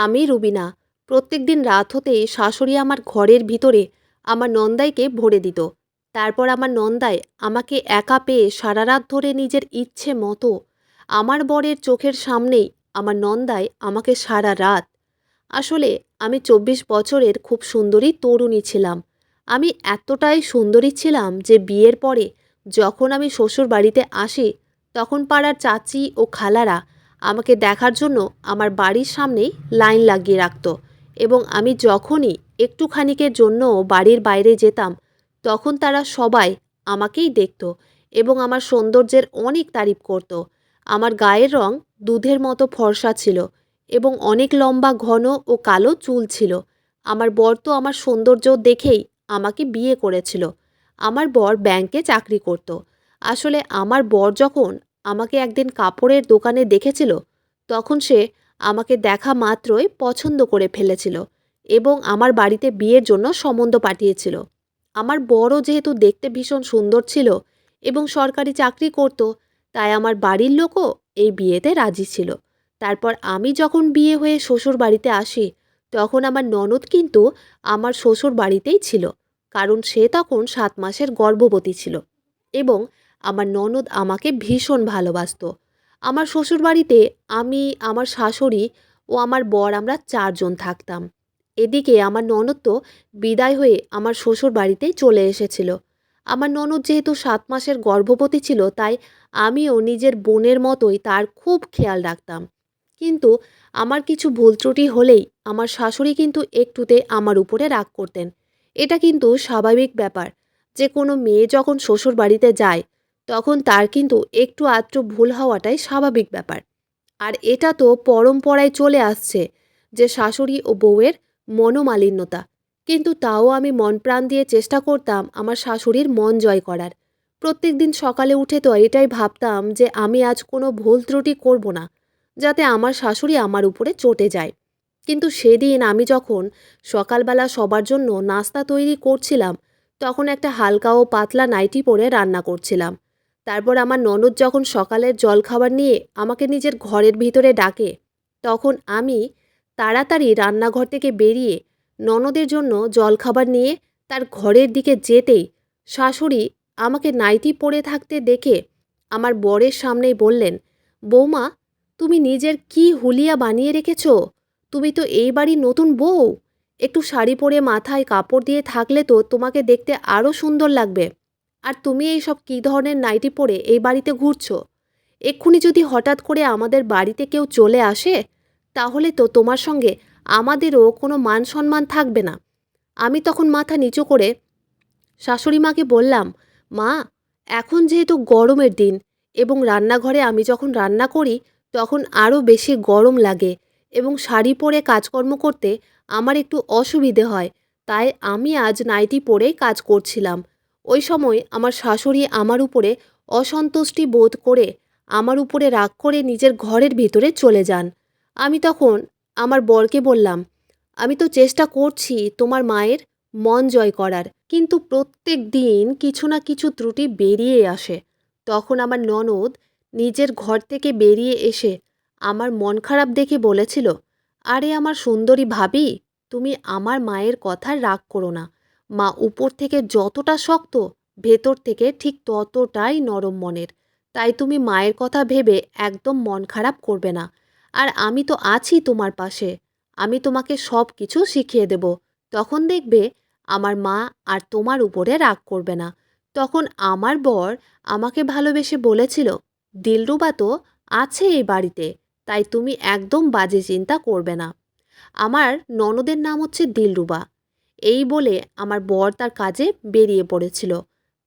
আমি রুবিনা। প্রত্যেকদিন রাত হতেই শাশুড়ি আমার ঘরের ভিতরে আমার নন্দাইকে ভরে দিত। তারপর আমার নন্দাই আমাকে একা পেয়ে সারা রাত ধরে নিজের ইচ্ছে মতো আমার বরের চোখের সামনেই আমার নন্দাই আমাকে সারা রাত। আসলে আমি 24 বছরের খুব সুন্দরী তরুণী ছিলাম। আমি এতটাই সুন্দরী ছিলাম যে বিয়ের পরে যখন আমি শ্বশুর বাড়িতে আসি, তখন পাড়ার চাচি ও খালারা আমাকে দেখার জন্য আমার বাড়ির সামনেই লাইন লাগিয়ে রাখত। এবং আমি যখনই একটুখানিকের জন্য বাড়ির বাইরে যেতাম, তখন তারা সবাই আমাকেই দেখত এবং আমার সৌন্দর্যের অনেক তারিফ করত। আমার গায়ের রং দুধের মতো ফর্সা ছিল এবং অনেক লম্বা ঘন ও কালো চুল ছিল। আমার বর তো আমার সৌন্দর্য দেখেই আমাকে বিয়ে করেছিল। আমার বর ব্যাংকে চাকরি করত। আসলে আমার বর যখন আমাকে একদিন কাপড়ের দোকানে দেখেছিল, তখন সে আমাকে দেখা মাত্রই পছন্দ করে ফেলেছিল এবং আমার বাড়িতে বিয়ের জন্য সম্বন্ধ পাঠিয়েছিল। আমার বরও যেহেতু দেখতে ভীষণ সুন্দর ছিল এবং সরকারি চাকরি করত, তাই আমার বাড়ির লোকও এই বিয়েতে রাজি ছিল। তারপর আমি যখন বিয়ে হয়ে শ্বশুর বাড়িতে আসি, তখন আমার ননদ কিন্তু আমার শ্বশুর বাড়িতেই ছিল, কারণ সে তখন 7 মাসের গর্ভবতী ছিল এবং আমার ননদ আমাকে ভীষণ ভালোবাসতো। আমার শ্বশুরবাড়িতে আমি, আমার শাশুড়ি ও আমার বর আমরা 4 জন থাকতাম। এদিকে আমার ননদ তো বিদায় হয়ে আমার শ্বশুর বাড়িতেই চলে এসেছিল। আমার ননদ যেহেতু 7 মাসের গর্ভবতী ছিল, তাই আমিও নিজের বোনের মতোই তার খুব খেয়াল রাখতাম। কিন্তু আমার কিছু ভুল ত্রুটি হলেই আমার শাশুড়ি কিন্তু একটুতে আমার উপরে রাগ করতেন। এটা কিন্তু স্বাভাবিক ব্যাপার যে কোনো মেয়ে যখন শ্বশুর বাড়িতে যায়, তখন তার কিন্তু একটু আধটু ভুল হওয়াটাই স্বাভাবিক ব্যাপার। আর এটা তো পরম্পরায় চলে আসছে যে শাশুড়ি ও বউয়ের মনোমালিন্যতা। কিন্তু তাও আমি মন প্রাণ দিয়ে চেষ্টা করতাম আমার শাশুড়ির মন জয় করার। প্রত্যেক দিন সকালে উঠে তো এটাই ভাবতাম যে আমি আজ কোনো ভুল ত্রুটি করব না, যাতে আমার শাশুড়ি আমার উপরে চটে যায়। কিন্তু সেদিন আমি যখন সকালবেলা সবার জন্য নাস্তা তৈরি করছিলাম, তখন একটা হালকা ও পাতলা নাইটি পরে রান্না করছিলাম। তারপর আমার ননদ যখন সকালের জলখাবার নিয়ে আমাকে নিজের ঘরের ভিতরে ডাকে, তখন আমি তাড়াতাড়ি রান্নাঘর থেকে বেরিয়ে ননদের জন্য জলখাবার নিয়ে তার ঘরের দিকে যেতেই শাশুড়ি আমাকে নাইটি পরে থাকতে দেখে আমার বরের সামনেই বললেন, বৌমা, তুমি নিজের কি হুলিয়া বানিয়ে রেখেছ? তুমি তো এই বাড়ির নতুন বউ। একটু শাড়ি পরে মাথায় কাপড় দিয়ে থাকলে তো তোমাকে দেখতে আরও সুন্দর লাগবে। আর তুমি এই সব কী ধরনের নাইটি পরে এই বাড়িতে ঘুরছো? এক্ষুনি যদি হঠাৎ করে আমাদের বাড়িতে কেউ চলে আসে, তাহলে তো তোমার সঙ্গে আমাদেরও কোনো মান সম্মান থাকবে না। আমি তখন মাথা নিচু করে শাশুড়ি মাকে বললাম, মা, এখন যেহেতু গরমের দিন এবং রান্নাঘরে আমি যখন রান্না করি তখন আরও বেশি গরম লাগে এবং শাড়ি পরে কাজকর্ম করতে আমার একটু অসুবিধে হয়, তাই আমি আজ নাইটি পরেই কাজ করছিলাম। ওই সময় আমার শাশুড়ি আমার উপরে অসন্তুষ্টি বোধ করে আমার উপরে রাগ করে নিজের ঘরের ভিতরে চলে যান। আমি তখন আমার বরকে বললাম, আমি তো চেষ্টা করছি তোমার মায়ের মন জয় করার, কিন্তু প্রত্যেক দিন কিছু না কিছু ত্রুটি বেরিয়ে আসে। তখন আমার ননদ নিজের ঘর থেকে বেরিয়ে এসে আমার মন খারাপ দেখে বলেছিল, আরে আমার সুন্দরী ভাবি, তুমি আমার মায়ের কথা রাগ করো না। মা উপর থেকে যতটা শক্ত, ভেতর থেকে ঠিক ততটাই নরম মনের। তাই তুমি মায়ের কথা ভেবে একদম মন খারাপ করবে না। আর আমি তো আছি তোমার পাশে। আমি তোমাকে সব কিছু শিখিয়ে দেব। তখন দেখবে আমার মা আর তোমার উপরে রাগ করবে না। তখন আমার বর আমাকে ভালোবেসে বলেছিল, দিলরুবা তো আছে এই বাড়িতে, তাই তুমি একদম বাজে চিন্তা করবে না। আমার ননদের নাম হচ্ছে দিলরুবা। এই বলে আমার বর তার কাজে বেরিয়ে পড়েছিল।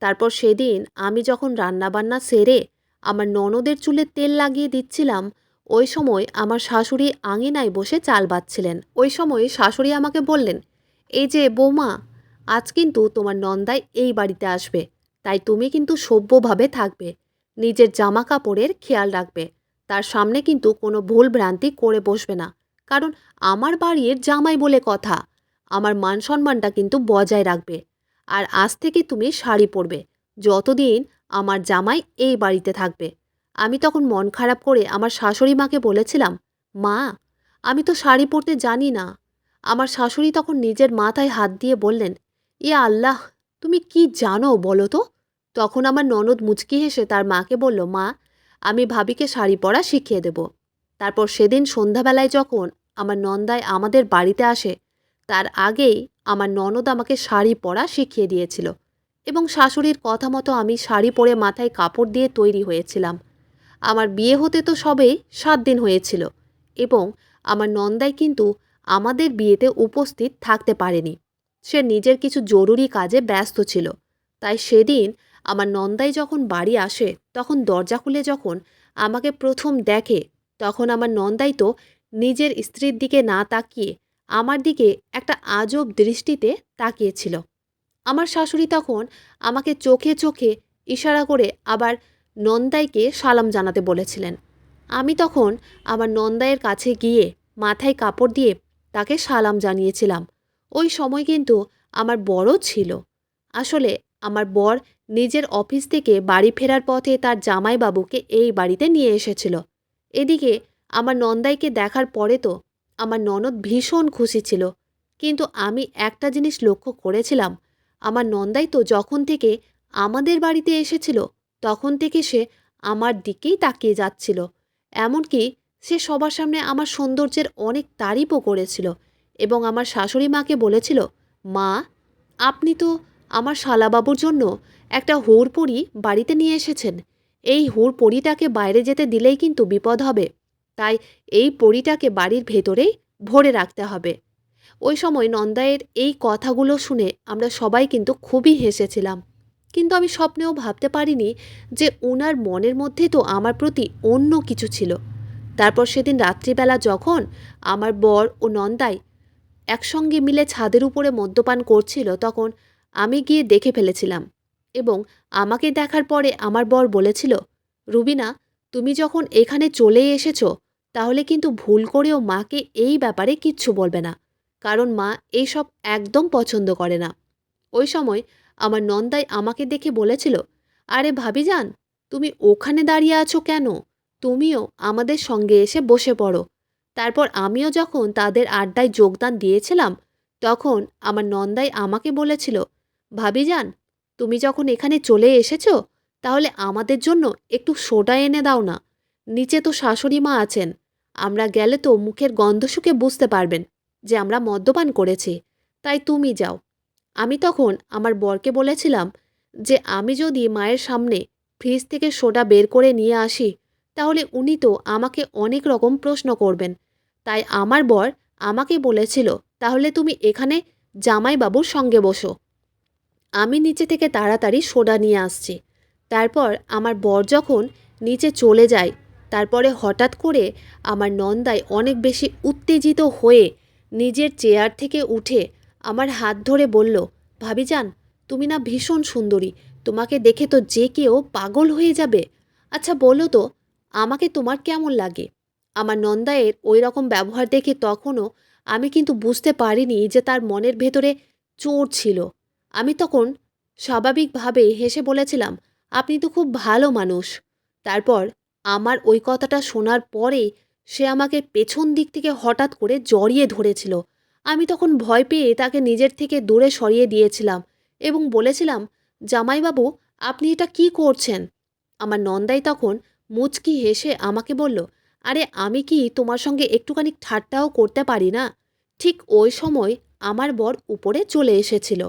তারপর সেদিন আমি যখন রান্নাবান্না সেরে আমার ননদের চুলে তেল লাগিয়ে দিচ্ছিলাম, ওই সময় আমার শাশুড়ি আঙিনায় বসে চাল বাচ্ছিলেন। ওই সময় শাশুড়ি আমাকে বললেন, এই যে বৌমা, আজ কিন্তু তোমার নন্দাই এই বাড়িতে আসবে, তাই তুমি কিন্তু সভ্যভাবে থাকবে, নিজের জামা কাপড়ের খেয়াল রাখবে, তার সামনে কিন্তু কোনো ভুল ভ্রান্তি করে বসবে না, কারণ আমার বাড়ির জামাই বলে কথা, আমার মান সম্মানটা কিন্তু বজায় রাখবে। আর আজ থেকে তুমি শাড়ি পরবে যতদিন আমার জামাই এই বাড়িতে থাকবে। আমি তখন মন খারাপ করে আমার শাশুড়ি মাকে বলেছিলাম, মা, আমি তো শাড়ি পরতে জানি না। আমার শাশুড়ি তখন নিজের মাথায় হাত দিয়ে বললেন, ইয়া আল্লাহ! তুমি কি জানো বলো তো? তখন আমার ননদ মুচকি হেসে তার মাকে বলল, মা, আমি ভাবিকে শাড়ি পরা শিখিয়ে দেব। তারপর সেদিন সন্ধ্যাবেলায় যখন আমার নন্দাই আমাদের বাড়িতে আসে, তার আগেই আমার ননদ আমাকে শাড়ি পরা শিখিয়ে দিয়েছিল এবং শাশুড়ির কথা মতো আমি শাড়ি পরে মাথায় কাপড় দিয়ে তৈরি হয়েছিলাম। আমার বিয়ে হতে তো সবে 7 দিন হয়েছিল এবং আমার নন্দাই কিন্তু আমাদের বিয়েতে উপস্থিত থাকতে পারেনি। সে নিজের কিছু জরুরি কাজে ব্যস্ত ছিল। তাই সেদিন আমার নন্দাই যখন বাড়ি আসে তখন দরজা খুলে যখন আমাকে প্রথম দেখে, তখন আমার নন্দাই তো নিজের স্ত্রীর দিকে না তাকিয়ে আমার দিকে একটা আজব দৃষ্টিতে তাকিয়েছিল। আমার শাশুড়ি তখন আমাকে চোখে চোখে ইশারা করে আবার নন্দাইকে সালাম জানাতে বলেছিলেন। আমি তখন আমার নন্দাইয়ের কাছে গিয়ে মাথায় কাপড় দিয়ে তাকে সালাম জানিয়েছিলাম। ওই সময় কিন্তু আমার বরও ছিল। আসলে আমার বর নিজের অফিস থেকে বাড়ি ফেরার পথে তার জামাইবাবুকে এই বাড়িতে নিয়ে এসেছিল। এদিকে আমার নন্দাইকে দেখার পরে তো আমার ননদ ভীষণ খুশি ছিল। কিন্তু আমি একটা জিনিস লক্ষ্য করেছিলাম, আমার নন্দাই তো যখন থেকে আমাদের বাড়িতে এসেছিল তখন থেকে সে আমার দিকেই তাকিয়ে যাচ্ছিল। এমনকি সে সবার সামনে আমার সৌন্দর্যের অনেক তারিফও করেছিল এবং আমার শাশুড়ি মাকে বলেছিল, মা, আপনি তো আমার শালাবাবুর জন্য একটা হুড়পড়ি বাড়িতে নিয়ে এসেছেন। এই হুড়পড়িটাকে বাইরে যেতে দিলেই কিন্তু বিপদ হবে। তাই এই পরিটাকে বাড়ির ভেতরেই ভরে রাখতে হবে। ওই সময় নন্দায়ের এই কথাগুলো শুনে আমরা সবাই কিন্তু খুবই হেসেছিলাম। কিন্তু আমি স্বপ্নেও ভাবতে পারিনি যে উনার মনের মধ্যে তো আমার প্রতি অন্য কিছু ছিল। তারপর সেদিন রাত্রিবেলা যখন আমার বর ও নন্দাই একসঙ্গে মিলে ছাদের উপরে মদ্যপান করছিল, তখন আমি গিয়ে দেখে ফেলেছিলাম এবং আমাকে দেখার পরে আমার বর বলেছিল, রুবিনা, তুমি যখন এখানে চলে এসেছো তাহলে কিন্তু ভুল করেও মাকে এই ব্যাপারে কিচ্ছু বলবে না, কারণ মা এইসব একদম পছন্দ করে না। ওই সময় আমার নন্দাই আমাকে দেখে বলেছিল, আরে ভাবিজান, তুমি ওখানে দাঁড়িয়ে আছো কেন? তুমিও আমাদের সঙ্গে এসে বসে পড়ো। তারপর আমিও যখন তাদের আড্ডায় যোগদান দিয়েছিলাম তখন আমার নন্দাই আমাকে বলেছিল, ভাবিজান, তুমি যখন এখানে চলে এসেছো তাহলে আমাদের জন্য একটু সোডা এনে দাও না। নিচে তো শাশুড়ি মা আছেন, আমরা গেলে তো মুখের গন্ধ শুকে বুঝতে পারবেন যে আমরা মদ্যপান করেছি। তাই তুমি যাও। আমি তখন আমার বরকে বলেছিলাম যে আমি যদি মায়ের সামনে ফ্রিজ থেকে সোডা বের করে নিয়ে আসি তাহলে উনি তো আমাকে অনেক রকম প্রশ্ন করবেন। তাই আমার বর আমাকে বলেছিল, তাহলে তুমি এখানে জামাইবাবুর সঙ্গে বসো, আমি নিচে থেকে তাড়াতাড়ি সোডা নিয়ে আসছি। তারপর আমার বর যখন নিচে চলে যায়, তারপরে হঠাৎ করে আমার নন্দাই অনেক বেশি উত্তেজিত হয়ে নিজের চেয়ার থেকে উঠে আমার হাত ধরে বলল, ভাবিজান, তুমি না ভীষণ সুন্দরী, তোমাকে দেখে তো যে কেউ পাগল হয়ে যাবে। আচ্ছা বলো তো, আমাকে তোমার কেমন লাগে? আমার নন্দায়ের ওই রকম ব্যবহার দেখে তখনও আমি কিন্তু বুঝতে পারিনি যে তার মনের ভেতরে চোর ছিল। আমি তখন স্বাভাবিকভাবে হেসে বলেছিলাম, আপনি তো খুব ভালো মানুষ। তারপর আমার ওই কথাটা শোনার পরে সে আমাকে পেছন দিক থেকে হঠাৎ করে জড়িয়ে ধরেছিল। আমি তখন ভয় পেয়ে তাকে নিজের থেকে দূরে সরিয়ে দিয়েছিলাম এবং বলেছিলাম, জামাইবাবু, আপনি এটা কি করছেন? আমার নন্দাই তখন মুচকি হেসে আমাকে বলল, আরে আমি কি তোমার সঙ্গে একটুখানি ঠাট্টাও করতে পারি না? ঠিক ওই সময় আমার বর উপরে চলে এসেছিল।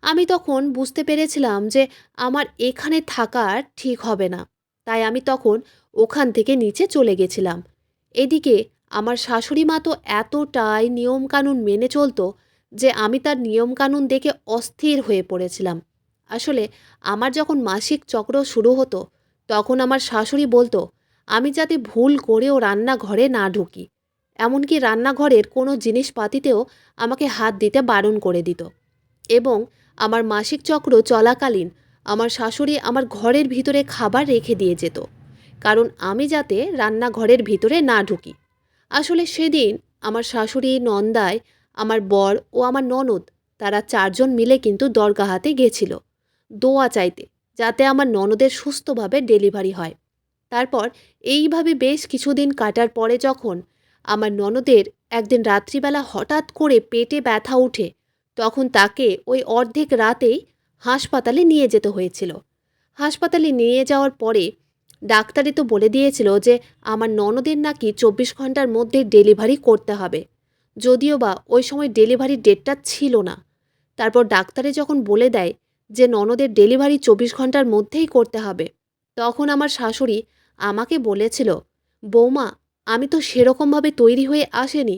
আমি তখন বুঝতে পেরেছিলাম যে আমার এখানে থাকা ঠিক হবে না। তাই আমি তখন ওখান থেকে নিচে চলে গেছিলাম। এদিকে আমার শাশুড়ি মা তো এতটাই নিয়মকানুন মেনে চলতো যে আমি তার নিয়মকানুন দেখে অস্থির হয়ে পড়েছিলাম। আসলে আমার যখন মাসিক চক্র শুরু হতো তখন আমার শাশুড়ি বলতো আমি যাতে ভুল করেও রান্নাঘরে না ঢুকি। এমনকি রান্নাঘরের কোনো জিনিসপাতিতেও আমাকে হাত দিতে বারণ করে দিত এবং আমার মাসিক চক্র চলাকালীন আমার শাশুড়ি আমার ঘরের ভিতরে খাবার রেখে দিয়ে যেত, কারণ আমি যাতে রান্নাঘরের ভিতরে না ঢুকি। আসলে সেদিন আমার শাশুড়ি, নন্দাই, আমার বর ও আমার ননদ, তারা 4 জন মিলে কিন্তু দরগাহাতে গেছিল দোয়া চাইতে, যাতে আমার ননদের সুস্থভাবে ডেলিভারি হয়। তারপর এইভাবে বেশ কিছুদিন কাটার পরে যখন আমার ননদের একদিন রাত্রিবেলা হঠাৎ করে পেটে ব্যথা উঠে তখন তাকে ওই অর্ধেক রাতেই হাসপাতালে নিয়ে যেতে হয়েছিল। হাসপাতালে নিয়ে যাওয়ার পরে ডাক্তারই তো বলে দিয়েছিল যে আমার ননদের নাকি 24 ঘন্টার মধ্যে ডেলিভারি করতে হবে, যদিও বা ওই সময় ডেলিভারি ডেটটা ছিল না। তারপর ডাক্তারে যখন বলে দেয় যে ননদের ডেলিভারি 24 ঘন্টার মধ্যেই করতে হবে, তখন আমার শাশুড়ি আমাকে বলেছিল, বৌমা, আমি তো সেরকমভাবে তৈরি হয়ে আসেনি,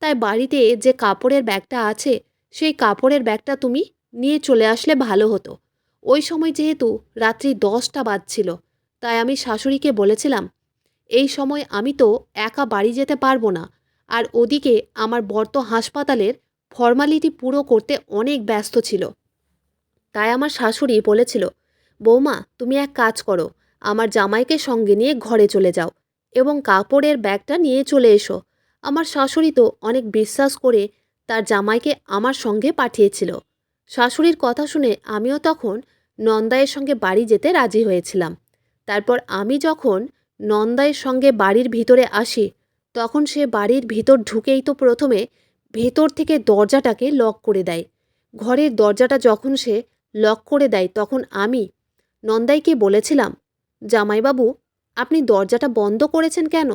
তাই বাড়িতে যে কাপড়ের ব্যাগটা আছে সেই কাপড়ের ব্যাগটা তুমি নিয়ে চলে আসলে ভালো হতো। ওই সময় যেহেতু রাত্রি 10টা বাজছিল, তাই আমি শাশুড়িকে বলেছিলাম, এই সময় আমি তো একা বাড়ি যেতে পারবো না, আর ওদিকে আমার বর তো হাসপাতালের ফর্মালিটি পুরো করতে অনেক ব্যস্ত ছিল। তাই আমার শাশুড়ি বলেছিল, বৌমা, তুমি এক কাজ করো, আমার জামাইকে সঙ্গে নিয়ে ঘরে চলে যাও এবং কাপড়ের ব্যাগটা নিয়ে চলে এসো। আমার শাশুড়ি তো অনেক বিশ্বাস করে তার জামাইকে আমার সঙ্গে পাঠিয়েছিল। শাশুড়ির কথা শুনে আমিও তখন নন্দায়ের সঙ্গে বাড়ি যেতে রাজি হয়েছিলাম। তারপর আমি যখন নন্দায়ের সঙ্গে বাড়ির ভিতরে আসি, তখন সে বাড়ির ভিতর ঢুকেই তো প্রথমে ভেতর থেকে দরজাটাকে লক করে দেয়। ঘরের দরজাটা যখন সে লক করে দেয়, তখন আমি নন্দাইকে বলেছিলাম, জামাইবাবু, আপনি দরজাটা বন্ধ করেছেন কেন?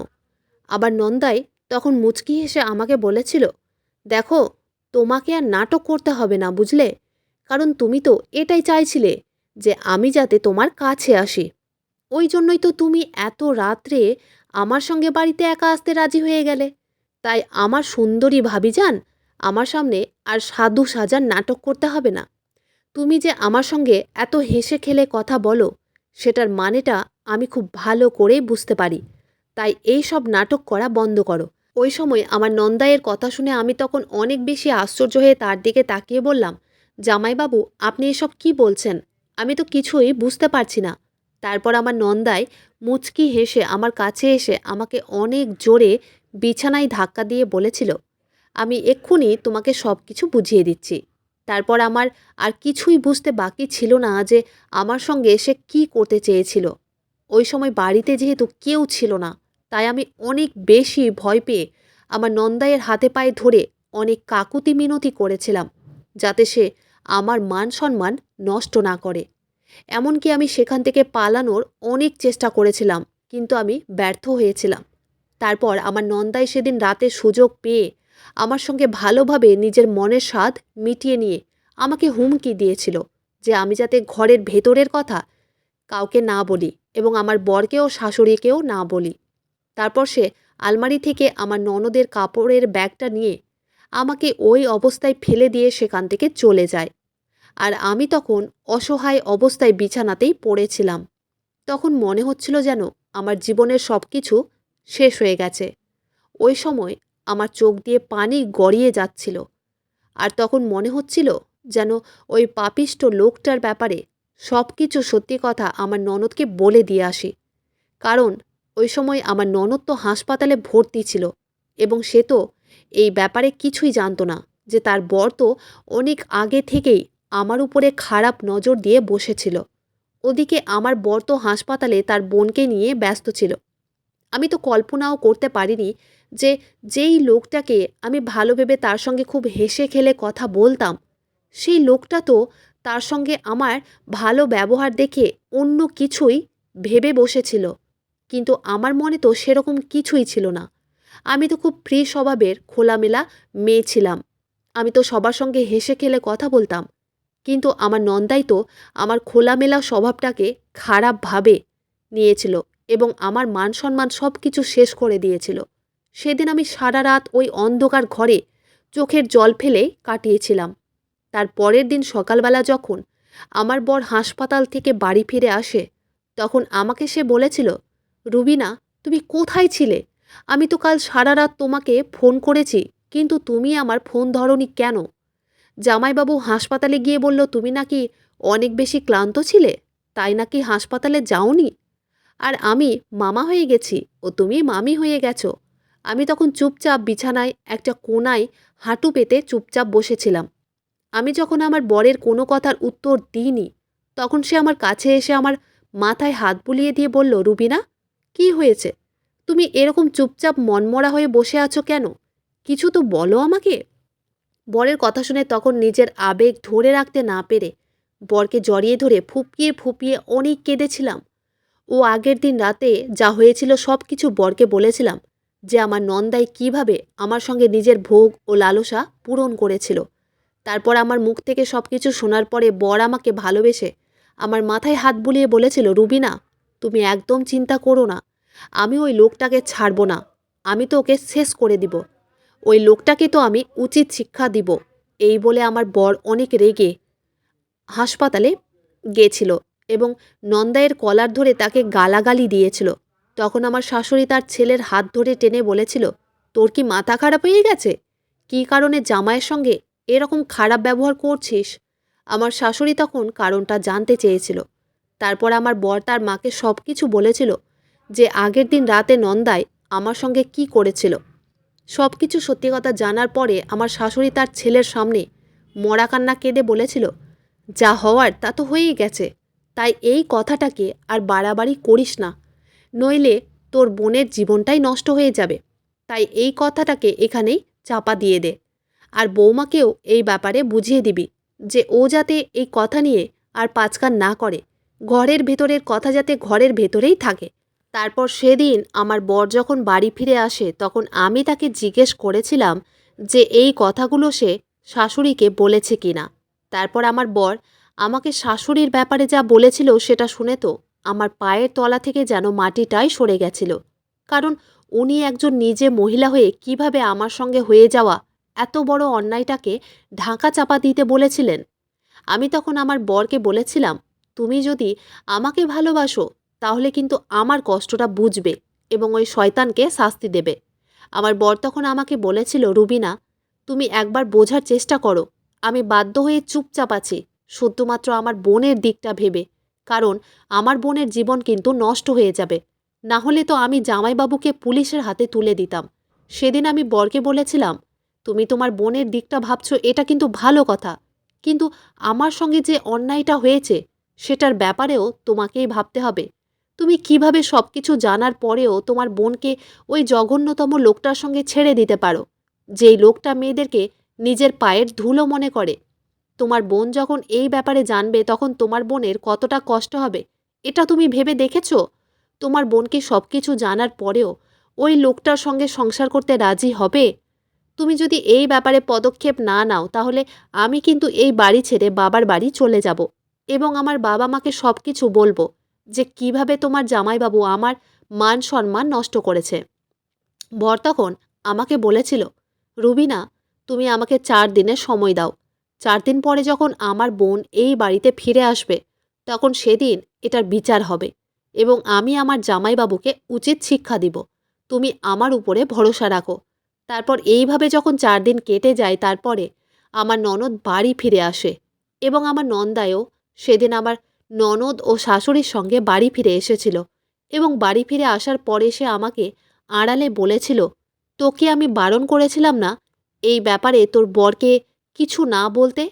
আবার নন্দাই তখন মুচকি হেসে আমাকে বলেছিল, দেখো, তোমাকে আর নাটক করতে হবে না, বুঝলে? কারণ তুমি তো এটাই চাইছিলে যে আমি যাতে তোমার কাছে আসি। ওই জন্যই তো তুমি এত রাত্রে আমার সঙ্গে বাড়িতে একা আসতে রাজি হয়ে গেলে। তাই আমার সুন্দরী ভাবিজান, আমার সামনে আর সাধু সাজার নাটক করতে হবে না। তুমি যে আমার সঙ্গে এত হেসে খেলে কথা বলো, সেটার মানেটা আমি খুব ভালো করেই বুঝতে পারি। তাই এই সব নাটক করা বন্ধ করো। ওই সময় আমার নন্দাইয়ের কথা শুনে আমি তখন অনেক বেশি আশ্চর্য হয়ে তার দিকে তাকিয়ে বললাম, জামাইবাবু, আপনি এসব কি বলছেন? আমি তো কিছুই বুঝতে পারছি না। তারপর আমার নন্দাই মুচকি হেসে আমার কাছে এসে আমাকে অনেক জোরে বিছানায় ধাক্কা দিয়ে বলেছিল, আমি এক্ষুনি তোমাকে সব কিছু বুঝিয়ে দিচ্ছি। তারপর আমার আর কিছুই বুঝতে বাকি ছিল না যে আমার সঙ্গে সে কী করতে চেয়েছিল। ওই সময় বাড়িতে যেহেতু কেউ ছিল না, তাই আমি অনেক বেশি ভয় পেয়ে আমার নন্দাইয়ের হাতে পায়ে ধরে অনেক কাকুতি মিনতি করেছিলাম, যাতে সে আমার মান সম্মান নষ্ট না করে। এমনকি আমি সেখান থেকে পালানোর অনেক চেষ্টা করেছিলাম, কিন্তু আমি ব্যর্থ হয়েছিলাম। তারপর আমার নন্দাই সেদিন রাতে সুযোগ পেয়ে আমার সঙ্গে ভালোভাবে নিজের মনের স্বাদ মিটিয়ে নিয়ে আমাকে হুমকি দিয়েছিল যে আমি যাতে ঘরের ভেতরের কথা কাউকে না বলি এবং আমার বরকেও শাশুড়িকেও না বলি। তারপর সে আলমারি থেকে আমার ননদের কাপড়ের ব্যাগটা নিয়ে আমাকে ওই অবস্থায় ফেলে দিয়ে সেখান থেকে চলে যায়। আর আমি তখন অসহায় অবস্থায় বিছানাতেই পড়েছিলাম। তখন মনে হচ্ছিল যেন আমার জীবনের সব কিছু শেষ হয়ে গেছে। ওই সময় আমার চোখ দিয়ে পানি গড়িয়ে যাচ্ছিল। আর তখন মনে হচ্ছিল যেন ওই পাপিষ্ঠ লোকটার ব্যাপারে সব কিছু সত্যি কথা আমার ননদকে বলে দিয়ে আসি। কারণ ওই সময় আমার ননদ তো হাসপাতালে ভর্তি ছিল এবং সে তো এই ব্যাপারে কিছুই জানতো না যে তার বর তো অনেক আগে থেকেই আমার উপরে খারাপ নজর দিয়ে বসেছিল। ওদিকে আমার বর তো হাসপাতালে তার বোনকে নিয়ে ব্যস্ত ছিল। আমি তো কল্পনাও করতে পারিনি যে যেই লোকটাকে আমি ভালো ভেবে তার সঙ্গে খুব হেসে খেলে কথা বলতাম, সেই লোকটা তো তার সঙ্গে আমার ভালো ব্যবহার দেখে অন্য কিছুই ভেবে বসেছিল। কিন্তু আমার মনে তো সেরকম কিছুই ছিল না। আমি তো খুব ফ্রি স্বভাবের খোলামেলা মেয়ে ছিলাম। আমি তো সবার সঙ্গে হেসে খেলে কথা বলতাম। কিন্তু আমার নন্দাই তো আমার খোলামেলা স্বভাবটাকে খারাপভাবে নিয়েছিল এবং আমার মান সম্মান সব কিছু শেষ করে দিয়েছিল। সেদিন আমি সারা রাত ওই অন্ধকার ঘরে চোখের জল ফেলে কাটিয়েছিলাম। তার পরের দিন সকালবেলা যখন আমার বর হাসপাতাল থেকে বাড়ি ফিরে আসে, তখন আমাকে সে বলেছিল, রুবিনা, তুমি কোথায় ছিলে? আমি তো কাল সারা রাত তোমাকে ফোন করেছি, কিন্তু তুমি আমার ফোন ধরোনি কেন? জামাইবাবু হাসপাতালে গিয়ে বলল তুমি নাকি অনেক বেশি ক্লান্ত ছিলে, তাই নাকি হাসপাতালে যাওনি। আর আমি মামা হয়ে গেছি ও তুমি মামি হয়ে গেছো। আমি তখন চুপচাপ বিছানায় একটা কোণায় হাঁটু পেতে চুপচাপ বসেছিলাম। আমি যখন আমার বরের কোনো কথার উত্তর দিইনি, তখন সে আমার কাছে এসে আমার মাথায় হাত বুলিয়ে দিয়ে বলল, রুবিনা, কি হয়েছে? তুমি এরকম চুপচাপ মনমরা হয়ে বসে আছো কেন? কিছু তো বলো আমাকে। বরের কথা শুনে তখন নিজের আবেগ ধরে রাখতে না পেরে বরকে জড়িয়ে ধরে ফুঁপিয়ে ফুঁপিয়ে অনেক কেঁদেছিলাম। ও আগের দিন রাতে যা হয়েছিল সব কিছু বরকে বলেছিলাম, যে আমার নন্দাই কিভাবে আমার সঙ্গে নিজের ভোগ ও লালসা পূরণ করেছিল। তারপর আমার মুখ থেকে সব কিছু শোনার পরে বর আমাকে ভালোবেসে আমার মাথায় হাত বুলিয়ে বলেছিল, রুবিনা, তুমি একদম চিন্তা করো না, আমি ওই লোকটাকে ছাড়বো না, আমি তো ওকে শেষ করে দিব, ওই লোকটাকে তো আমি উচিত শিক্ষা দিব। এই বলে আমার বর অনেক রেগে হাসপাতালে গেছিল এবং নন্দাইয়ের কলার ধরে তাকে গালাগালি দিয়েছিল। তখন আমার শাশুড়ি তার ছেলের হাত ধরে টেনে বলেছিল, তোর কি মাথা খারাপ হয়ে গেছে? কী কারণে জামাইয়ের সঙ্গে এরকম খারাপ ব্যবহার করছিস? আমার শাশুড়ি তখন কারণটা জানতে চেয়েছিল। তারপর আমার বর তার মাকে সব কিছু বলেছিল, যে আগের দিন রাতে নন্দাই আমার সঙ্গে কি করেছিল। সব কিছু সত্যি কথা জানার পরে আমার শাশুড়ি তার ছেলের সামনে মরা কান্না কেঁদে বলেছিল, যা হওয়ার তা তো হয়েই গেছে, তাই এই কথাটাকে আর বাড়াবাড়ি করিস না, নইলে তোর বোনের জীবনটাই নষ্ট হয়ে যাবে। তাই এই কথাটাকে এখানেই চাপা দিয়ে দে, আর বৌমাকেও এই ব্যাপারে বুঝিয়ে দিবি যে ও যাতে এই কথা নিয়ে আর পাঁচকান না করে, ঘরের ভেতরের কথা যাতে ঘরের ভেতরেই থাকে। তারপর সেদিন আমার বর যখন বাড়ি ফিরে আসে তখন আমি তাকে জিজ্ঞেস করেছিলাম যে এই কথাগুলো সে শাশুড়িকে বলেছে কিনা। তারপর আমার বর আমাকে শাশুড়ির ব্যাপারে যা বলেছিল সেটা শুনে তো আমার পায়ের তলা থেকে যেন মাটিটাই সরে গেছিল। কারণ উনি একজন নিজে মহিলা হয়ে কিভাবে আমার সঙ্গে হয়ে যাওয়া এত বড় অন্যায়টাকে ঢাকা চাপা দিতে বলেছিলেন। আমি তখন আমার বরকে বলেছিলাম, তুমি যদি আমাকে ভালোবাসো তাহলে কিন্তু আমার কষ্টটা বুঝবে এবং ওই শয়তানকে শাস্তি দেবে। আমার বর তখন আমাকে বলেছিল, রুবিনা, তুমি একবার বোঝার চেষ্টা করো, আমি বাধ্য হয়ে চুপচাপ আছি শুধুমাত্র আমার বোনের দিকটা ভেবে, কারণ আমার বোনের জীবন কিন্তু নষ্ট হয়ে যাবে, না হলে তো আমি জামাইবাবুকে পুলিশের হাতে তুলে দিতাম। সেদিন আমি বরকে বলেছিলাম, তুমি তোমার বোনের দিকটা ভাবছো এটা কিন্তু ভালো কথা, কিন্তু আমার সঙ্গে যে অন্যায়টা হয়েছে সেটার ব্যাপারেও তোমাকেই ভাবতে হবে। তুমি কিভাবে সব কিছু জানার পরেও তোমার বোনকে ওই জঘন্যতম লোকটার সঙ্গে ছেড়ে দিতে পারো, যেই লোকটা মেয়েদেরকে নিজের পায়ের ধুলো মনে করে। তোমার বোন যখন এই ব্যাপারে জানবে তখন তোমার বোনের কতটা কষ্ট হবে এটা তুমি ভেবে দেখেছো? তোমার বোন কি সব কিছু জানার পরেও ওই লোকটার সঙ্গে সংসার করতে রাজি হবে? তুমি যদি এই ব্যাপারে পদক্ষেপ না নাও তাহলে আমি কিন্তু এই বাড়ি ছেড়ে বাবার বাড়ি চলে যাব এবং আমার বাবা মাকে সব কিছু বলবো যে কিভাবে তোমার জামাইবাবু আমার মান সম্মান নষ্ট করেছে। বর তখন আমাকে বলেছিল, রুবিনা, তুমি আমাকে 4 দিনের সময় দাও। 4 দিন পরে যখন আমার বোন এই বাড়িতে ফিরে আসবে তখন সেদিন এটার বিচার হবে এবং আমি আমার জামাইবাবুকে উচিত শিক্ষা দিব। তুমি আমার উপরে ভরসা রাখো। তারপর এইভাবে যখন 4 দিন কেটে যায় তারপরে আমার ননদ বাড়ি ফিরে আসে এবং আমার নন্দায়ও সেদিন আমার ননদ ও শাশুড়ির সঙ্গে বাড়ি ফিরে এসেছিল এবং বাড়ি ফিরে আসার পরে সে আমাকে আড়ালে বলেছিল, তোকে আমি বারণ করেছিলাম না এই ব্যাপারে তোর বরকে কিছু না বলতে,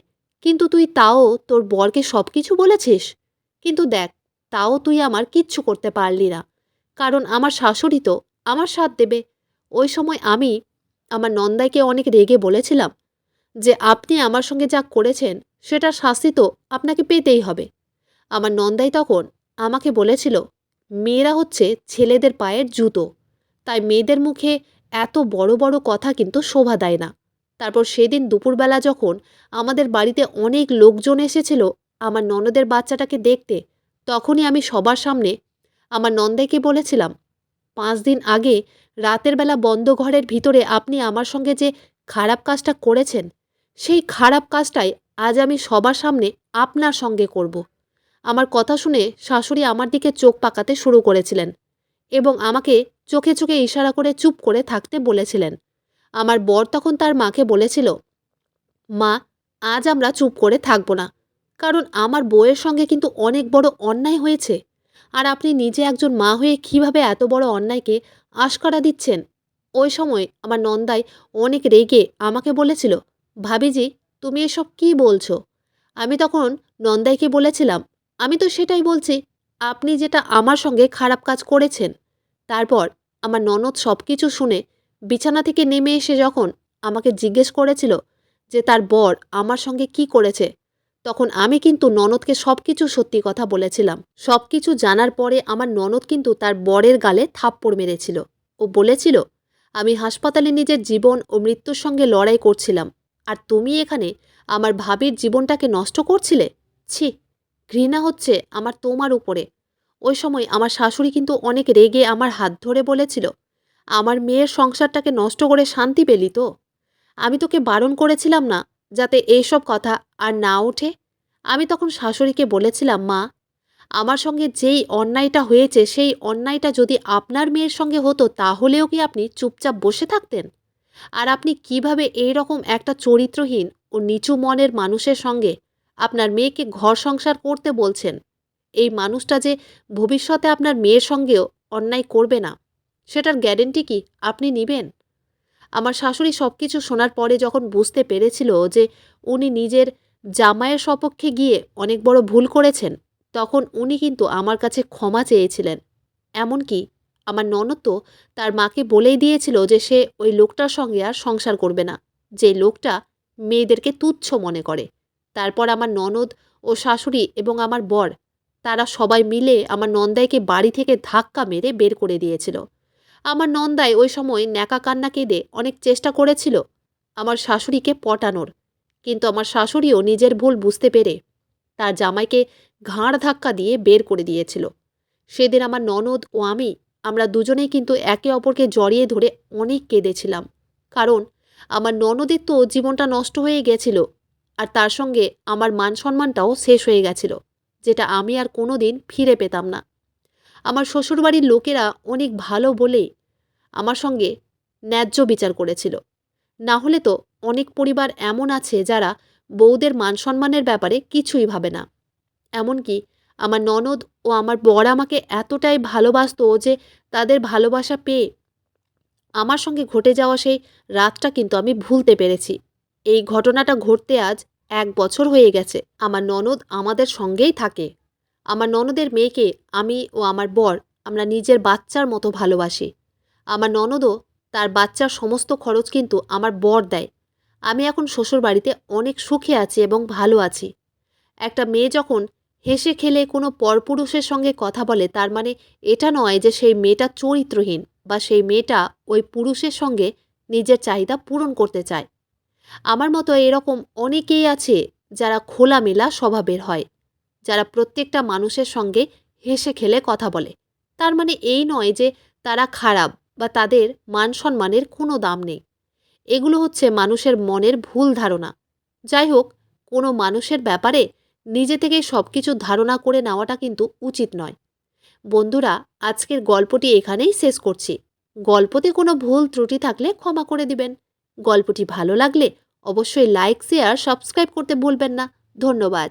কিন্তু তুই তাও তোর বরকে সব কিছু বলেছিস। কিন্তু দেখ, তাও তুই আমার কিচ্ছু করতে পারলি না, কারণ আমার শাশুড়ি তো আমার সাথ দেবে। ওই সময় আমি আমার নন্দাইকে অনেক রেগে বলেছিলাম যে আপনি আমার সঙ্গে যা করেছেন সেটার শাস্তি তো আপনাকে পেতেই হবে। আমার নন্দাই তখন আমাকে বলেছিল, মেয়েরা হচ্ছে ছেলেদের পায়ের জুতো, তাই মেয়েদের মুখে এত বড় বড় কথা কিন্তু শোভা দেয় না। তারপর সেদিন দুপুরবেলা যখন আমাদের বাড়িতে অনেক লোকজন এসেছিল আমার ননদের বাচ্চাটাকে দেখতে, তখনই আমি সবার সামনে আমার নন্দাইকে বলেছিলাম, 5 দিন আগে রাতের বেলা বন্ধ ঘরের ভিতরে আপনি আমার সঙ্গে যে খারাপ কাজটা করেছেন, সেই খারাপ কাজটাই আজ আমি সবার সামনে আপনার সঙ্গে করব। আমার কথা শুনে শাশুড়ি আমার দিকে চোখ পাকাতে শুরু করেছিলেন এবং আমাকে চোখে চোখে ইশারা করে চুপ করে থাকতে বলেছিলেন। আমার বর তখন তার মাকে বলেছিল, মা, আজ আমরা চুপ করে থাকব না, কারণ আমার বউয়ের সঙ্গে কিন্তু অনেক বড় অন্যায় হয়েছে, আর আপনি নিজে একজন মা হয়ে কিভাবে এত বড় অন্যায়কে আশকারা দিচ্ছেন। ওই সময় আমার নন্দাই অনেক রেগে আমাকে বলেছিল, ভাবিজি, তুমি এসব কি বলছো? আমি তখন নন্দাইকে বলেছিলাম, আমি তো সেটাই বলছি, আপনি যেটা আমার সঙ্গে খারাপ কাজ করেছেন। তারপর আমার ননদ সব কিছু শুনে বিছানা থেকে নেমে এসে যখন আমাকে জিজ্ঞেস করেছিল যে তার বর আমার সঙ্গে কি করেছে, তখন আমি কিন্তু ননদকে সব কিছু সত্যি কথা বলেছিলাম। সব কিছু জানার পরে আমার ননদ কিন্তু তার বরের গালে থাপ্পড় মেরেছিল। ও বলেছিল, আমি হাসপাতালে নিজের জীবন ও মৃত্যুর সঙ্গে লড়াই করছিলাম, আর তুমি এখানে আমার ভাবির জীবনটাকে নষ্ট করছিলে। ছি, ঘৃণা হচ্ছে আমার তোমার উপরে। ওই সময় আমার শাশুড়ি কিন্তু অনেক রেগে আমার হাত ধরে বলেছিল, আমার মেয়ের সংসারটাকে নষ্ট করে শান্তি পেলি তো? আমি তোকে বারণ করেছিলাম না যাতে এইসব কথা আর না ওঠে? আমি তখন শাশুড়িকে বলেছিলাম, মা, আমার সঙ্গে যেই অন্যায়টা হয়েছে সেই অন্যায়টা যদি আপনার মেয়ের সঙ্গে হতো তাহলেও কি আপনি চুপচাপ বসে থাকতেন? আর আপনি কিভাবে এই রকম একটা চরিত্রহীন ও নিচু মনের মানুষের সঙ্গে আপনার মেয়েকে ঘর সংসার করতে বলছেন? এই মানুষটা যে ভবিষ্যতে আপনার মেয়ের সঙ্গেও অন্যায় করবে না, সেটার গ্যারেন্টি কি আপনি নিবেন? আমার শাশুড়ি সব কিছু শোনার পরে যখন বুঝতে পেরেছিল যে উনি নিজের জামাইয়ের সপক্ষে গিয়ে অনেক বড় ভুল করেছেন, তখন উনি কিন্তু আমার কাছে ক্ষমা চেয়েছিলেন। এমনকি আমার ননদ তো তার মাকে বলেই দিয়েছিল যে সে ওই লোকটার সঙ্গে আর সংসার করবে না, যে লোকটা মেয়েদেরকে তুচ্ছ মনে করে। তারপর আমার ননদ ও শাশুড়ি এবং আমার বর, তারা সবাই মিলে আমার নন্দাইকে বাড়ি থেকে ধাক্কা মেরে বের করে দিয়েছিল। আমার নন্দাই ওই সময় ন্যাকা কান্না কেঁদে অনেক চেষ্টা করেছিল আমার শাশুড়িকে পটানোর, কিন্তু আমার শাশুড়িও নিজের ভুল বুঝতে পেরে তার জামাইকে ঘাড় ধাক্কা দিয়ে বের করে দিয়েছিল। সেদিন আমার ননদ ও আমরা দুজনেই কিন্তু একে অপরকে জড়িয়ে ধরে অনেক কেঁদেছিলাম। কারণ আমার ননদের তো জীবনটা নষ্ট হয়ে গেছিল, আর তার সঙ্গে আমার মান সম্মানটাও শেষ হয়ে গেছিল, যেটা আমি আর কোনো দিন ফিরে পেতাম না। আমার শ্বশুরবাড়ির লোকেরা অনেক ভালো বলে আমার সঙ্গে ন্যায্য বিচার করেছিল। না হলে তো অনেক পরিবার এমন আছে যারা বউদের মান সম্মানের ব্যাপারে কিছুই ভাবে না। এমনকি আমার ননদ ও আমার বর আমাকে এতটাই ভালোবাসতো যে তাদের ভালোবাসা পেয়ে আমার সঙ্গে ঘটে যাওয়া সেই রাতটা কিন্তু আমি ভুলতে পেরেছি। এই ঘটনাটা ঘটতে আজ 1 বছর হয়ে গেছে। আমার ননদ আমাদের সঙ্গেই থাকে। আমার ননদের মেয়েকে আমি ও আমার বর আমরা নিজের বাচ্চার মতো ভালোবাসি। আমার ননদও তার বাচ্চার সমস্ত খরচ কিন্তু আমার বর দেয়। আমি এখন শ্বশুরবাড়িতে অনেক সুখে আছি এবং ভালো আছি। একটা মেয়ে যখন হেসে খেলে কোনো পরপুরুষের সঙ্গে কথা বলে, তার মানে এটা নয় যে সেই মেয়েটা চরিত্রহীন বা সেই মেয়েটা ওই পুরুষের সঙ্গে নিজের চাহিদা পূরণ করতে চায়। আমার মতো এরকম অনেকেই আছে যারা খোলামেলা স্বভাবের হয়, যারা প্রত্যেকটা মানুষের সঙ্গে হেসে খেলে কথা বলে। তার মানে এই নয় যে তারা খারাপ বা তাদের মান সম্মানের কোনো দাম নেই। এগুলো হচ্ছে মানুষের মনের ভুল ধারণা। যাই হোক, কোনো মানুষের ব্যাপারে নিজে থেকেই সব কিছু ধারণা করে নেওয়াটা কিন্তু উচিত নয়। বন্ধুরা, আজকের গল্পটি এখানেই শেষ করছি। গল্পতে কোনো ভুল ত্রুটি থাকলে ক্ষমা করে দিবেন। গল্পটি ভালো লাগলে অবশ্যই লাইক, শেয়ার, সাবস্ক্রাইব করতে ভুলবেন না। ধন্যবাদ।